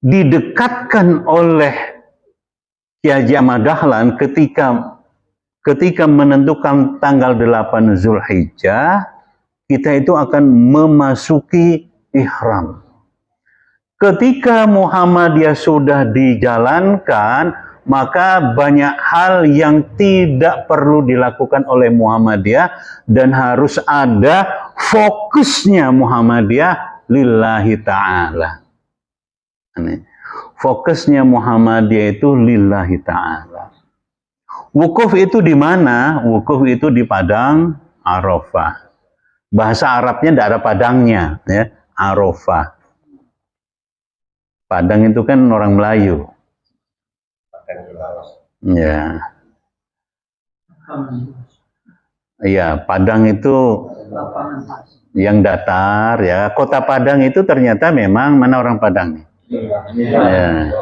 didekatkan oleh Kiai Haji Ahmad Dahlan ketika menentukan tanggal 8 Zulhijjah, kita itu akan memasuki ihram. Ketika Muhammadiyah sudah dijalankan, maka banyak hal yang tidak perlu dilakukan oleh Muhammadiyah dan harus ada fokusnya Muhammadiyah lillahi ta'ala. Fokusnya Muhammadiyah itu lillahi ta'ala. Wukuf itu di mana? Wukuf itu di Padang Arafah. Bahasa Arabnya tidak ada padangnya, ya. Arafah. Padang itu kan orang Melayu. Ya. Iya, Padang itu yang datar, ya. Kota Padang itu ternyata memang mana orang Padang. Ya.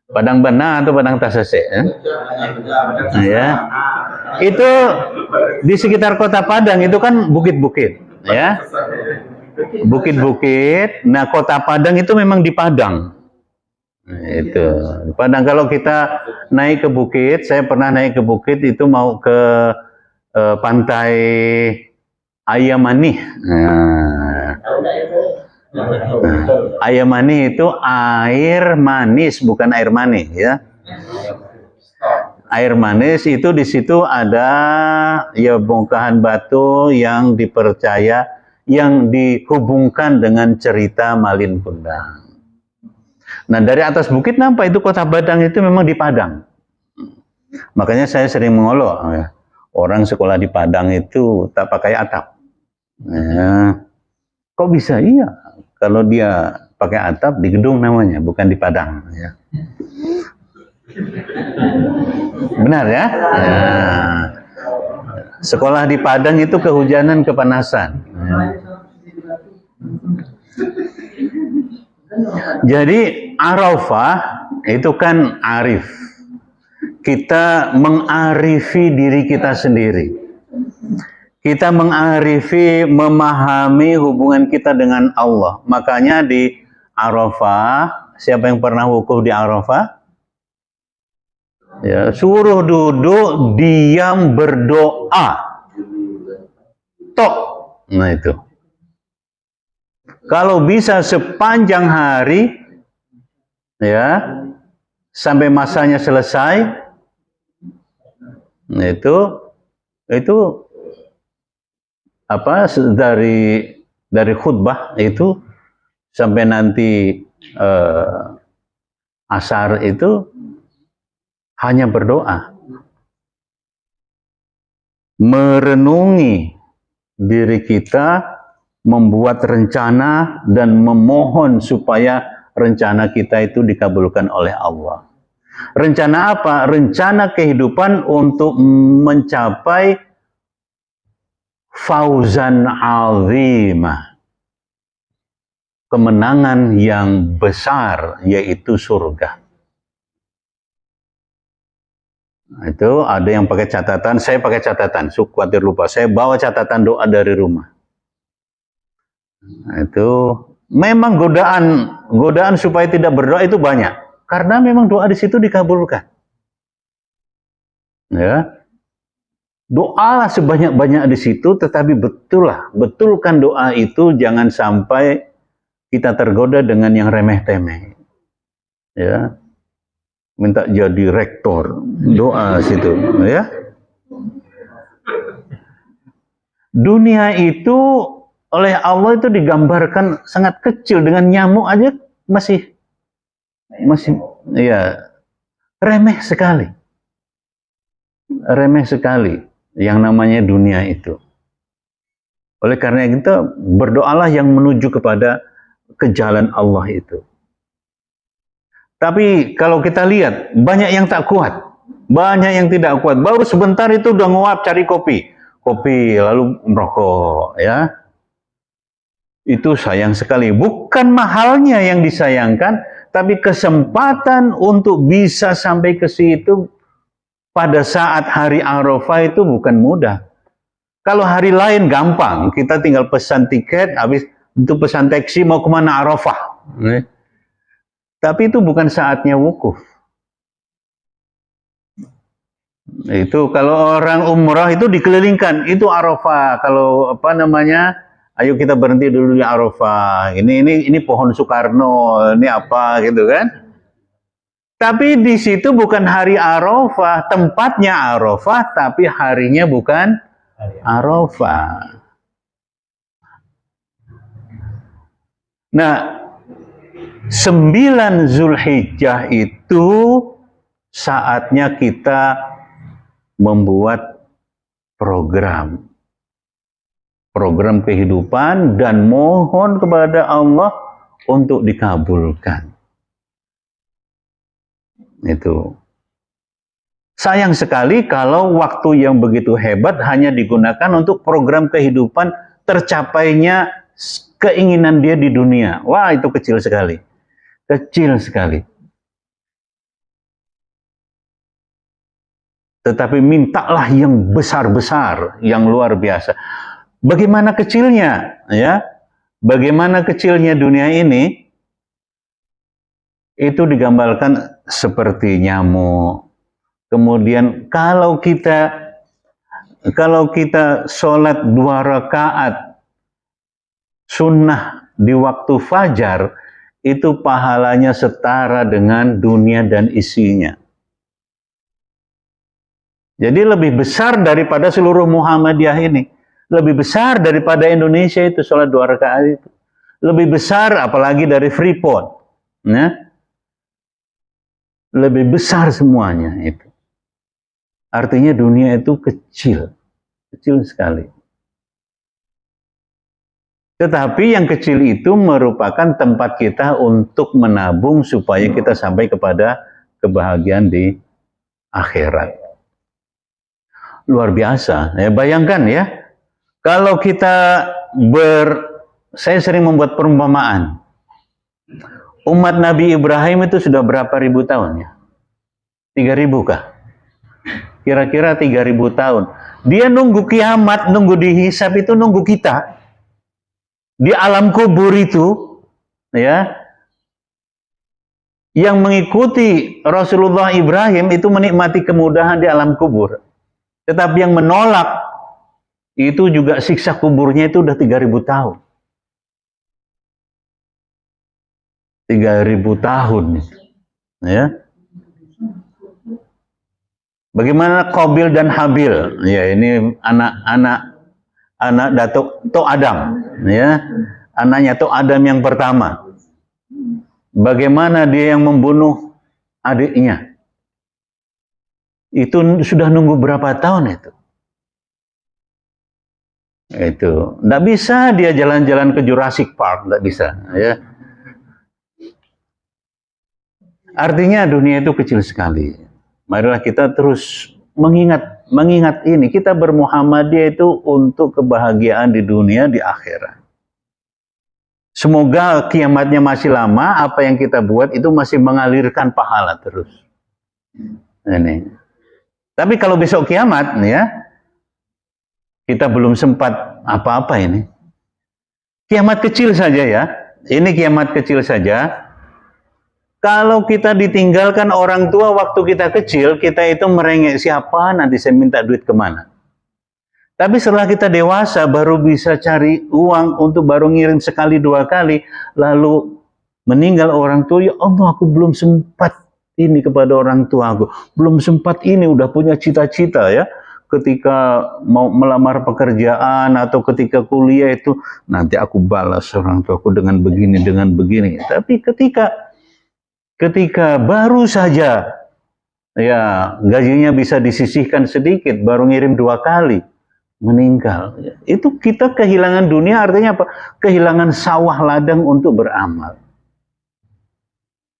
Padang Bana atau Padang Tasese, ya? Ya. Itu di sekitar kota Padang itu kan bukit-bukit, ya. Bukit-bukit. Nah, kota Padang itu memang di Padang. Nah, itu Padang. Kalau kita naik ke bukit, saya pernah naik ke bukit itu mau ke pantai Ayamani. Ayamani itu air manis, bukan air mani, ya. Air manis itu di situ ada ya bongkahan batu yang dipercaya, yang dihubungkan dengan cerita Malin Kundang. Nah, dari atas bukit nampak itu kota Padang itu memang di Padang. Makanya saya sering mengolok, ya. Orang sekolah di Padang itu tak pakai atap. Ya. Kok bisa? Iya. Kalau dia pakai atap di gedung namanya, bukan di Padang. Ya. Benar, ya? Ya. Sekolah di Padang itu kehujanan, kepanasan. Ya. Jadi Arafah itu kan arif. Kita mengarifi diri kita sendiri. Kita mengarifi, memahami hubungan kita dengan Allah. Makanya di Arafah, siapa yang pernah wukuf di Arafah? Ya, suruh duduk, diam, berdoa. Tok. Nah itu. Kalau bisa sepanjang hari, ya, sampai masanya selesai, nah itu apa, dari khutbah itu sampai nanti asar itu hanya berdoa, merenungi diri kita, membuat rencana dan memohon supaya rencana kita itu dikabulkan oleh Allah. Rencana apa? Rencana kehidupan untuk mencapai fauzan azimah, kemenangan yang besar, yaitu surga. Itu ada yang pakai catatan, saya pakai catatan, khawatir lupa, saya bawa catatan doa dari rumah. Itu memang godaan supaya tidak berdoa itu banyak, karena memang doa di situ dikabulkan. Ya. Doalah sebanyak-banyak di situ, tetapi betulkan doa itu, jangan sampai kita tergoda dengan yang remeh-temeh. Ya. Minta jadi rektor, doa situ, ya. Dunia itu oleh Allah itu digambarkan sangat kecil, dengan nyamuk aja masih ya remeh sekali. Remeh sekali yang namanya dunia itu. Oleh karena itu, berdoalah yang menuju kepada ke jalan Allah itu. Tapi kalau kita lihat, banyak yang tak kuat, banyak yang tidak kuat. Baru sebentar itu udah nguap cari kopi, lalu merokok, ya. Itu sayang sekali. Bukan mahalnya yang disayangkan, tapi kesempatan untuk bisa sampai ke situ pada saat hari Arafah itu bukan mudah. Kalau hari lain gampang, kita tinggal pesan tiket, habis itu pesan taksi mau kemana, Arafah. Tapi itu bukan saatnya wukuf. Itu kalau orang umrah itu dikelilingkan, itu Arafah. Kalau apa namanya, ayo kita berhenti dulu di Arafah. Ini pohon Soekarno, ini apa gitu kan? Tapi di situ bukan hari Arafah, tempatnya Arafah, tapi harinya bukan Arafah. Nah, 9 Zulhijjah itu saatnya kita membuat program kehidupan dan mohon kepada Allah untuk dikabulkan. Itu sayang sekali kalau waktu yang begitu hebat hanya digunakan untuk program kehidupan tercapainya keinginan dia di dunia. Wah, itu kecil sekali. Kecil sekali. Tetapi mintalah yang besar-besar, yang luar biasa. Bagaimana kecilnya, ya? Bagaimana kecilnya dunia ini? Itu digambarkan seperti nyamuk. Kemudian kalau kita sholat 2 rakaat sunnah di waktu fajar, itu pahalanya setara dengan dunia dan isinya. Jadi lebih besar daripada seluruh Muhammadiyah ini. Lebih besar daripada Indonesia itu sholat 2 rakaat itu. Lebih besar apalagi dari Freeport. Nah, lebih besar semuanya itu. Artinya dunia itu kecil. Kecil sekali. Tetapi yang kecil itu merupakan tempat kita untuk menabung supaya kita sampai kepada kebahagiaan di akhirat. Luar biasa. Ya, bayangkan ya, kalau kita saya sering membuat perumpamaan. Umat Nabi Ibrahim itu sudah berapa ribu tahun ya? 3.000 kah? Kira-kira 3.000 tahun. Dia nunggu kiamat, nunggu dihisab itu nunggu kita. Di alam kubur itu, ya, yang mengikuti Rasulullah Ibrahim itu menikmati kemudahan di alam kubur. Tetapi yang menolak itu juga siksa kuburnya itu udah 3.000 tahun. 3.000 tahun. Ya. Bagaimana Qabil dan Habil? Ya, ini anak Datuk Tok Adam, ya. Anaknya Tok Adam yang pertama. Bagaimana dia yang membunuh adiknya? Itu sudah nunggu berapa tahun itu? Itu nggak bisa dia jalan-jalan ke Jurassic Park, nggak bisa, ya. Artinya dunia itu kecil sekali. Marilah kita terus mengingat ini. Kita bermuhammadiyah itu untuk kebahagiaan di dunia, di akhirat. Semoga kiamatnya masih lama, apa yang kita buat itu masih mengalirkan pahala terus. Ini. Tapi kalau besok kiamat, ya, kita belum sempat apa-apa ini. Kiamat kecil saja ya. Ini kiamat kecil saja. Kalau kita ditinggalkan orang tua waktu kita kecil, kita itu merengek, siapa nanti saya minta duit kemana. Tapi setelah kita dewasa, baru bisa cari uang untuk baru ngirim sekali 2 kali, lalu meninggal orang tua, ya Allah aku belum sempat ini kepada orang tua aku. Belum sempat ini, udah punya cita-cita ya. Ketika mau melamar pekerjaan atau ketika kuliah itu, nanti aku balas orang tua aku dengan begini, dengan begini. Tapi ketika baru saja ya gajinya bisa disisihkan sedikit, baru ngirim 2 kali, meninggal. Itu kita kehilangan dunia, artinya apa? Kehilangan sawah ladang untuk beramal.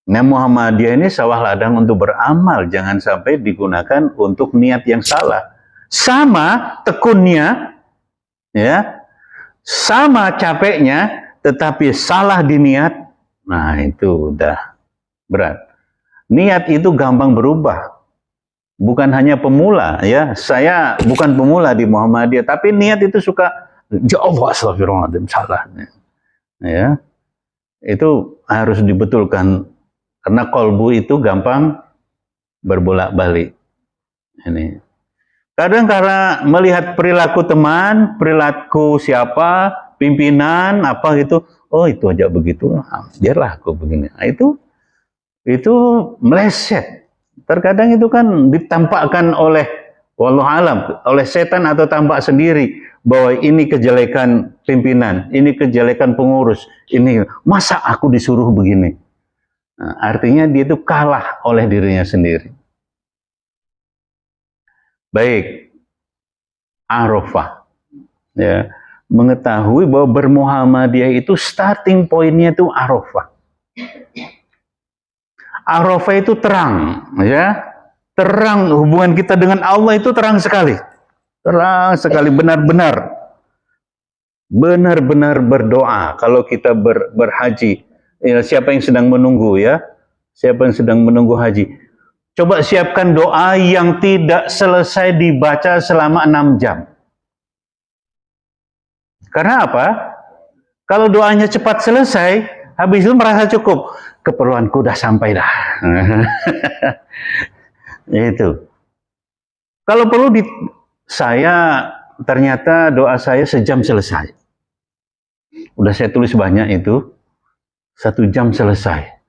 Nah, Muhammadiyah ini sawah ladang untuk beramal, jangan sampai digunakan untuk niat yang salah. Sama tekunnya, ya, sama capeknya, tetapi salah di niat, nah itu udah berat. Niat itu gampang berubah. Bukan hanya pemula, ya. Saya bukan pemula di Muhammadiyah, tapi niat itu suka, ya Allah, astagfirullahaladzim, salah. Ya, itu harus dibetulkan Karena kolbu itu gampang berbolak-balik. Ini. Kadang karena melihat perilaku teman, perilaku siapa, pimpinan, apa gitu, oh itu aja begitu, biarlah aku begini. Nah, itu meleset. Terkadang itu kan ditampakkan oleh wallahu alam, oleh setan atau tampak sendiri bahwa ini kejelekan pimpinan, ini kejelekan pengurus, ini masa aku disuruh begini. Nah, artinya dia itu kalah oleh dirinya sendiri. Baik, Arafah, ya, mengetahui bahwa bermuhammadiyah itu starting pointnya itu Arafah. Arafah itu terang, ya, terang hubungan kita dengan Allah itu terang sekali, benar-benar berdoa kalau kita berhaji. Ya, siapa yang sedang menunggu, ya, siapa yang sedang menunggu haji, coba siapkan doa yang tidak selesai dibaca selama 6 jam. Karena apa? Kalau doanya cepat selesai, habis itu merasa cukup, keperluanku udah sampai dah. Itu. Kalau perlu saya ternyata doa saya sejam selesai. Udah saya tulis banyak itu, 1 jam selesai.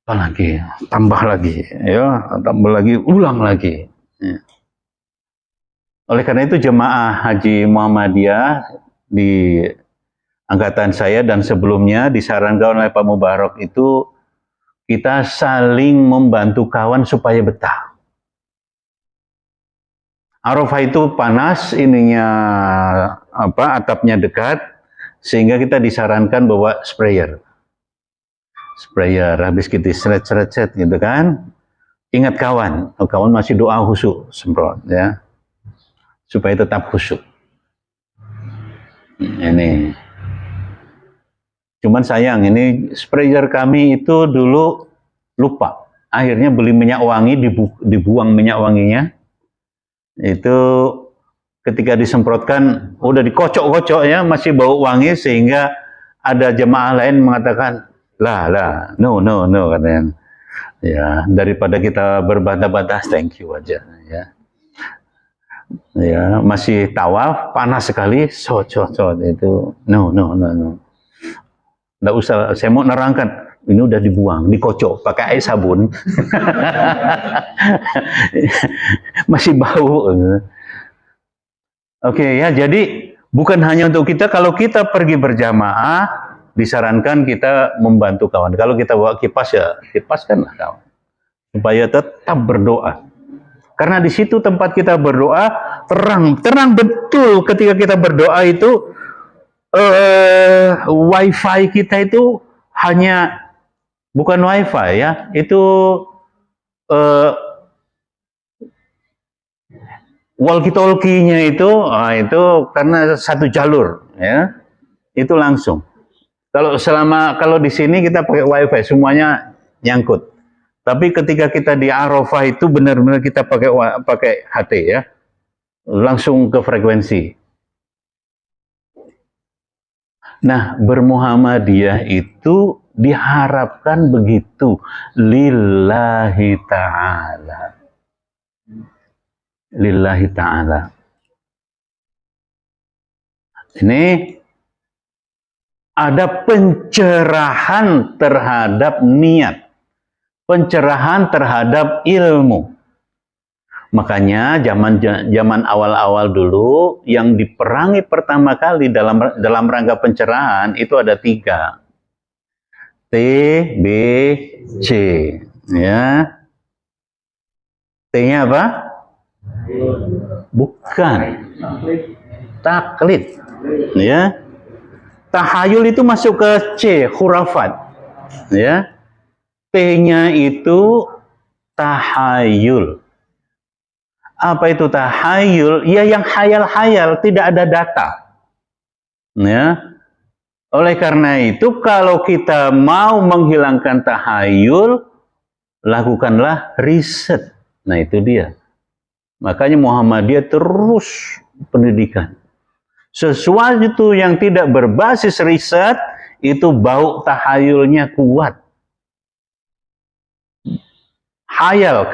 Apalagi, tambah lagi, ya, tambah lagi, ulang lagi. Ya. Oleh karena itu jemaah Haji Muhammadiyah di angkatan saya dan sebelumnya disarankan oleh Pak Mubarak itu kita saling membantu kawan supaya betah. Arafah itu panas, ininya atapnya dekat, sehingga kita disarankan bawa sprayer habis kita seret gitu kan. Ingat kawan masih doa khusyuk, semprot, ya, supaya tetap khusyuk. Ini cuman sayang, ini sprayer kami itu dulu lupa, akhirnya beli minyak wangi, dibuang minyak wanginya. Itu ketika disemprotkan udah dikocok-kocok, ya, masih bau wangi, sehingga ada jemaah lain mengatakan, no katanya, ya, daripada kita berbantah-bantah, thank you aja, ya. Ya, masih tawaf, panas sekali, itu no. Nggak usah, saya mau nerangkan, ini udah dibuang, dikocok pakai air sabun. Masih bau. Oke, ya, jadi bukan hanya untuk kita, kalau kita pergi berjamaah disarankan kita membantu kawan. Kalau kita bawa kipas, ya kipaskanlah kawan, supaya tetap berdoa. Karena di situ tempat kita berdoa terang betul. Ketika kita berdoa itu wifi kita itu hanya bukan wifi, ya, itu walkie-talkie-nya itu karena satu jalur, ya, itu langsung. Kalau di sini kita pakai wifi, semuanya nyangkut. Tapi ketika kita di Arafah itu benar-benar kita pakai HT, ya, langsung ke frekuensi. Nah, bermuhammadiyah itu diharapkan begitu, lillahi ta'ala. Lillahi ta'ala. Ini ada pencerahan terhadap niat, pencerahan terhadap ilmu. Makanya zaman awal-awal dulu yang diperangi pertama kali dalam rangka pencerahan itu ada 3. T, B, C, ya. T-nya apa? Bukan. Taklid, ya. Tahayul itu masuk ke C, khurafat, ya. T-nya itu tahayul. Apa itu tahayul? Ya, yang hayal-hayal, tidak ada data, ya. Oleh karena itu, kalau kita mau menghilangkan tahayul, lakukanlah riset. Nah, itu dia. Makanya Muhammadiyah terus pendidikan. Sesuatu yang tidak berbasis riset, itu bau tahayulnya kuat. Hayal,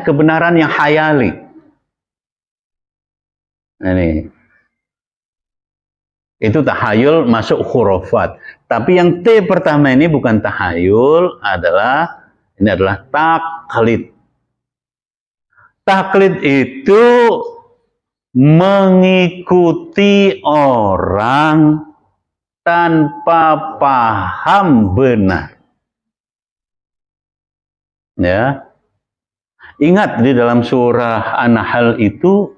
kebenaran yang hayali. Ini. Itu tahayul masuk khurafat. Tapi yang T pertama ini bukan tahayul, ini adalah taklid. Taklid itu mengikuti orang tanpa paham benar. Ya. Ingat di dalam surah An-Nahl itu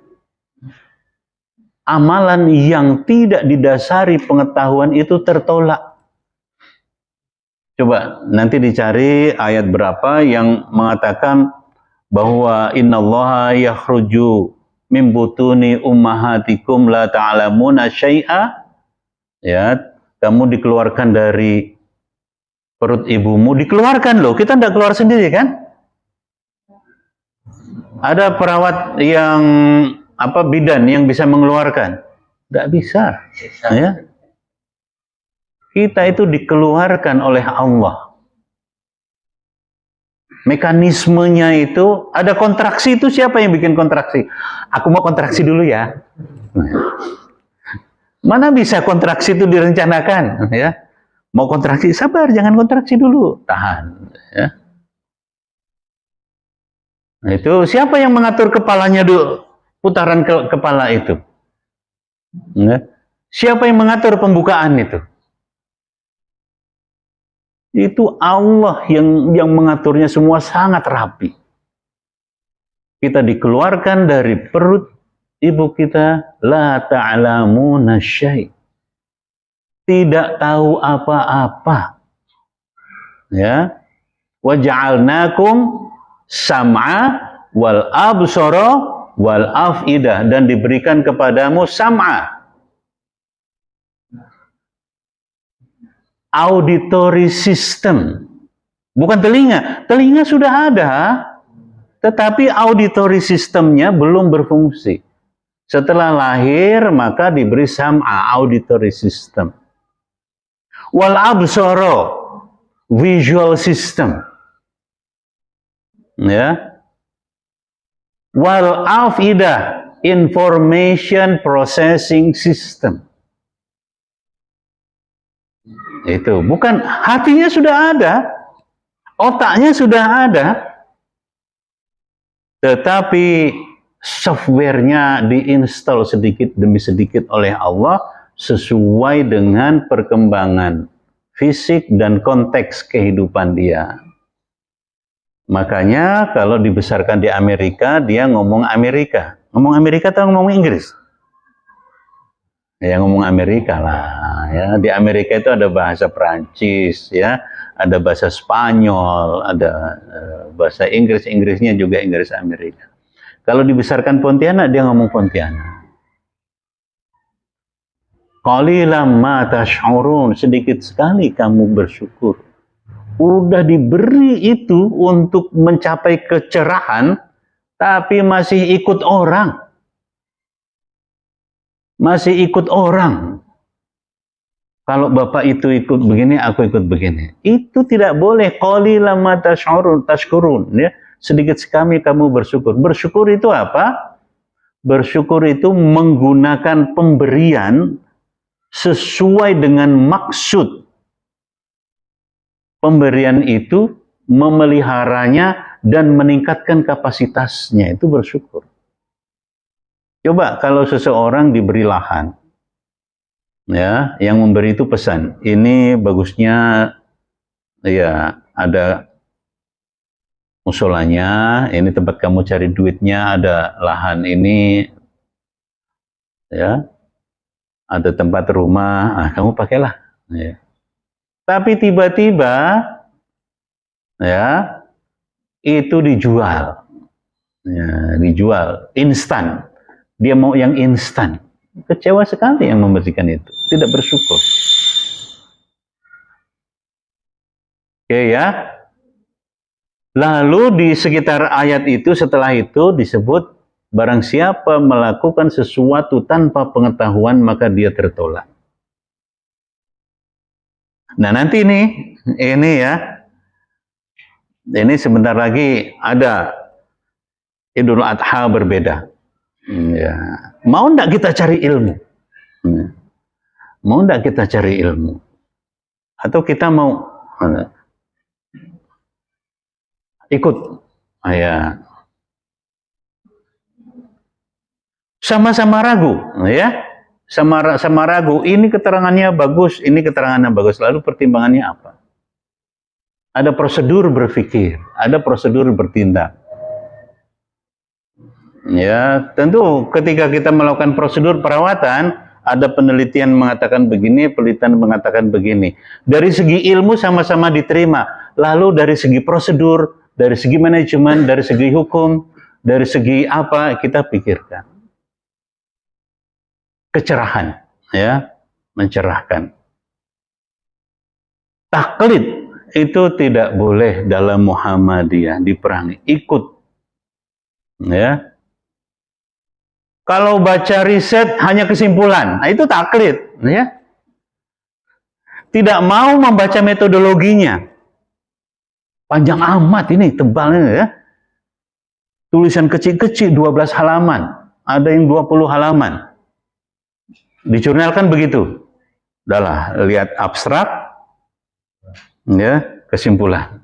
amalan yang tidak didasari pengetahuan itu tertolak. Coba nanti dicari ayat berapa yang mengatakan bahwa innallaha yakhruju min butuni ummahatikum la ta'lamuna syai'a. Ya, kamu dikeluarkan dari perut ibumu, dikeluarkan loh. Kita tidak keluar sendiri kan? Ada perawat yang bidan yang bisa mengeluarkan? Tidak bisa. Ya. Kita itu dikeluarkan oleh Allah. Mekanismenya itu, ada kontraksi itu siapa yang bikin kontraksi? Aku mau kontraksi dulu ya. Mana bisa kontraksi itu direncanakan? Ya. Mau kontraksi, sabar, jangan kontraksi dulu. Tahan. Ya. Nah, itu siapa yang mengatur kepalanya dulu? Putaran kepala itu. Ya. Siapa yang mengatur pembukaan itu? Itu Allah yang mengaturnya semua sangat rapi. Kita dikeluarkan dari perut ibu kita, la ta'lamuna syai'. Tidak tahu apa-apa. Ya. Wa ja'alnakum sam'a wal absara wal af'idah, dan diberikan kepadamu sam'a, auditory system, bukan telinga. Telinga sudah ada, tetapi auditory systemnya belum berfungsi. Setelah lahir maka diberi sam'a, auditory system. Wal absara, visual system. Ya. Wal afidah, information processing system. Itu bukan, hatinya sudah ada, otaknya sudah ada, tetapi softwarenya diinstal sedikit demi sedikit oleh Allah sesuai dengan perkembangan fisik dan konteks kehidupan dia. Makanya kalau dibesarkan di Amerika, dia ngomong Amerika. Ngomong Amerika atau ngomong Inggris? Ya ngomong Amerika lah. Ya. Di Amerika itu ada bahasa Perancis, ya, ada bahasa Spanyol, ada bahasa Inggris. Inggrisnya juga Inggris Amerika. Kalau dibesarkan Pontianak, dia ngomong Pontianak. Qalilan ma tash'urun, sedikit sekali kamu bersyukur. Udah diberi itu untuk mencapai kecerahan, tapi masih ikut orang. Masih ikut orang. Kalau bapak itu ikut begini, aku ikut begini. Itu tidak boleh. Qalilan ma tashkurun, ya. Sedikit sekali kamu bersyukur. Bersyukur itu apa? Bersyukur itu menggunakan pemberian sesuai dengan maksud. Pemberian itu memeliharanya dan meningkatkan kapasitasnya, itu bersyukur. Coba kalau seseorang diberi lahan, ya, yang memberi itu pesan, ini bagusnya, ya, ada musolanya, ini tempat kamu cari duitnya, ada lahan ini, ya, ada tempat rumah, kamu pakailah. Ya. Tapi tiba-tiba, ya, itu dijual, ya, dijual instan. Dia mau yang instan. Kecewa sekali yang memberikan itu, tidak bersyukur. Oke ya. Lalu di sekitar ayat itu, setelah itu disebut, barang siapa melakukan sesuatu tanpa pengetahuan maka dia tertolak. Nah nanti ini ya, Ini sebentar lagi ada Idul Adha berbeda. Ya. Mau enggak kita cari ilmu? Mau enggak kita cari ilmu? Atau kita mau ikut? Ya. Sama-sama ragu, ya. Sama ragu, ini keterangannya bagus, ini keterangannya bagus. Lalu pertimbangannya apa? Ada prosedur berpikir, ada prosedur bertindak. Ya, tentu ketika kita melakukan prosedur perawatan, ada penelitian mengatakan begini, penelitian mengatakan begini. Dari segi ilmu sama-sama diterima. Lalu dari segi prosedur, dari segi manajemen, dari segi hukum, dari segi apa kita pikirkan. Kecerahan, ya, mencerahkan. Taklid itu tidak boleh dalam Muhammadiyah, diperangi, ikut. Ya. Kalau baca riset hanya kesimpulan, nah itu taklid, ya. Tidak mau membaca metodologinya. Panjang amat ini, tebal ini, ya. Tulisan kecil-kecil 12 halaman, ada yang 20 halaman. Di jurnal kan begitu. Udahlah, lihat abstrak, ya, kesimpulan.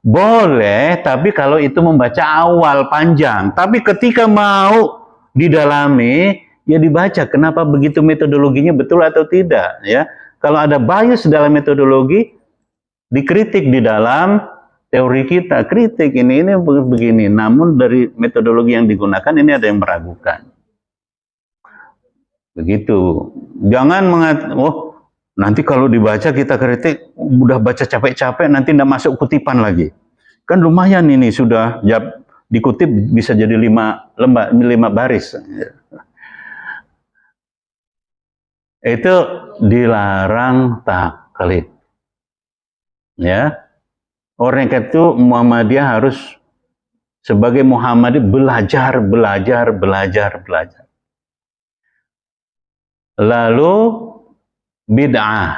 Boleh, tapi kalau itu membaca awal panjang. Tapi ketika mau didalami, ya dibaca kenapa begitu metodologinya betul atau tidak. Ya, kalau ada bias dalam metodologi, dikritik di dalam teori kita. Kritik ini begini. Namun dari metodologi yang digunakan ini ada yang meragukan. Begitu. Jangan nanti kalau dibaca kita kritik, udah baca capek-capek, nanti tidak masuk kutipan lagi. Kan lumayan ini sudah dikutip bisa jadi 5 baris. Itu dilarang taklid. Ya. Orang itu Muhammadiyah harus sebagai Muhammadiyah belajar. Lalu bid'ah.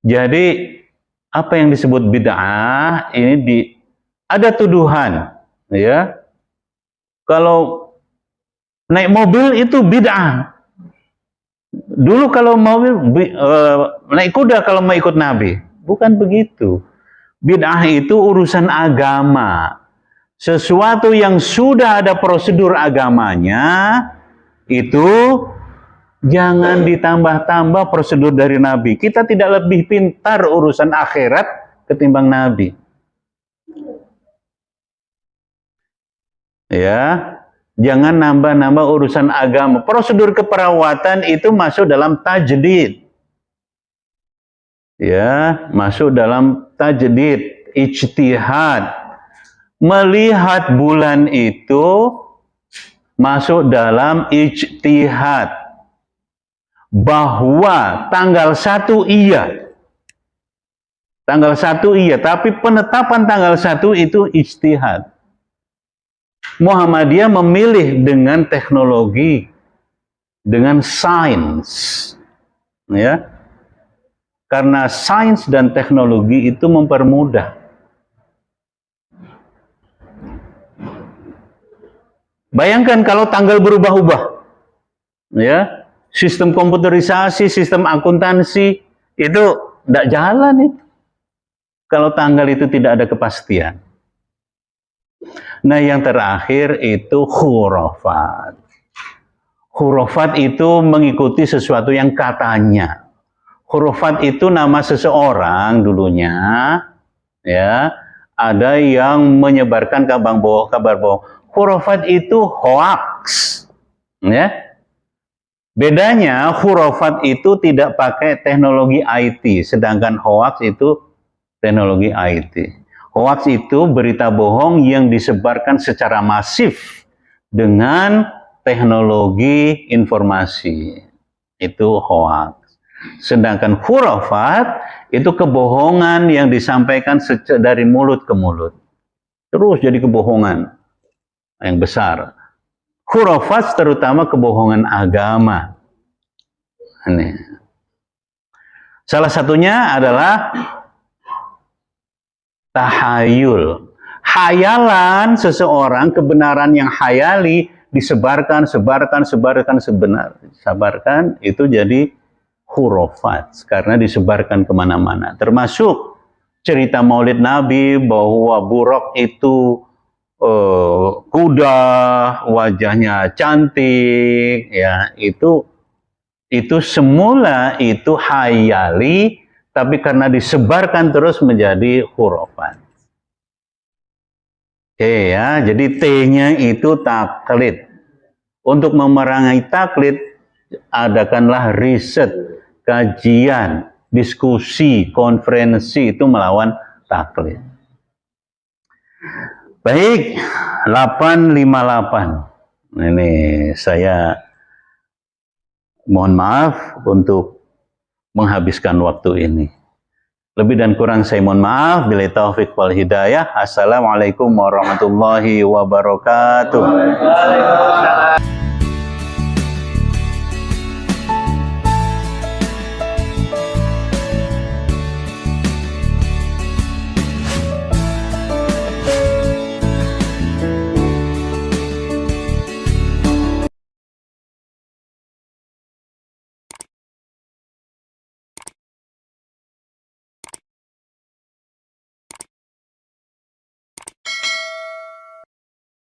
Jadi apa yang disebut bid'ah ini ada tuduhan, ya. Kalau naik mobil itu bid'ah. Dulu kalau naik kuda kalau mau ikut Nabi, bukan begitu. Bid'ah itu urusan agama. Sesuatu yang sudah ada prosedur agamanya itu jangan ditambah-tambah prosedur dari Nabi. Kita tidak lebih pintar urusan akhirat ketimbang Nabi. Ya, jangan nambah-nambah urusan agama. Prosedur keperawatan itu masuk dalam tajdid. Ya, masuk dalam tajdid, ijtihad. Melihat bulan itu masuk dalam ijtihad. Bahwa tanggal 1 iya. Tanggal 1 iya, tapi penetapan tanggal 1 itu ijtihad. Muhammadiyah memilih dengan teknologi, dengan sains. Ya. Karena sains dan teknologi itu mempermudah. Bayangkan kalau tanggal berubah-ubah. Ya. Sistem komputerisasi, sistem akuntansi itu tidak jalan itu. Kalau tanggal itu tidak ada kepastian. Nah, yang terakhir itu khurafat. Khurafat itu mengikuti sesuatu yang katanya. Khurafat itu nama seseorang dulunya, ya. Ada yang menyebarkan kabar bohong. Khurafat itu hoax, ya. Bedanya khurafat itu tidak pakai teknologi IT, sedangkan hoax itu teknologi IT. Hoax itu berita bohong yang disebarkan secara masif dengan teknologi informasi. Itu hoax. Sedangkan khurafat itu kebohongan yang disampaikan dari mulut ke mulut. Terus jadi kebohongan yang besar. Khurafat terutama kebohongan agama. Ini. Salah satunya adalah tahayul. Hayalan seseorang, kebenaran yang hayali disebarkan, sebarkan, itu jadi khurafat karena disebarkan kemana-mana. Termasuk cerita Maulid Nabi bahwa Buraq itu kuda, wajahnya cantik, ya itu semula itu hayali, tapi karena disebarkan terus menjadi khurafat. Oke ya, jadi T-nya itu taklid. Untuk memerangi taklid, adakanlah riset, kajian, diskusi, konferensi itu melawan taklid. Baik, 858. Ini saya mohon maaf untuk menghabiskan waktu ini. Lebih dan kurang saya mohon maaf. Billahi taufik wal hidayah. Assalamualaikum warahmatullahi wabarakatuh.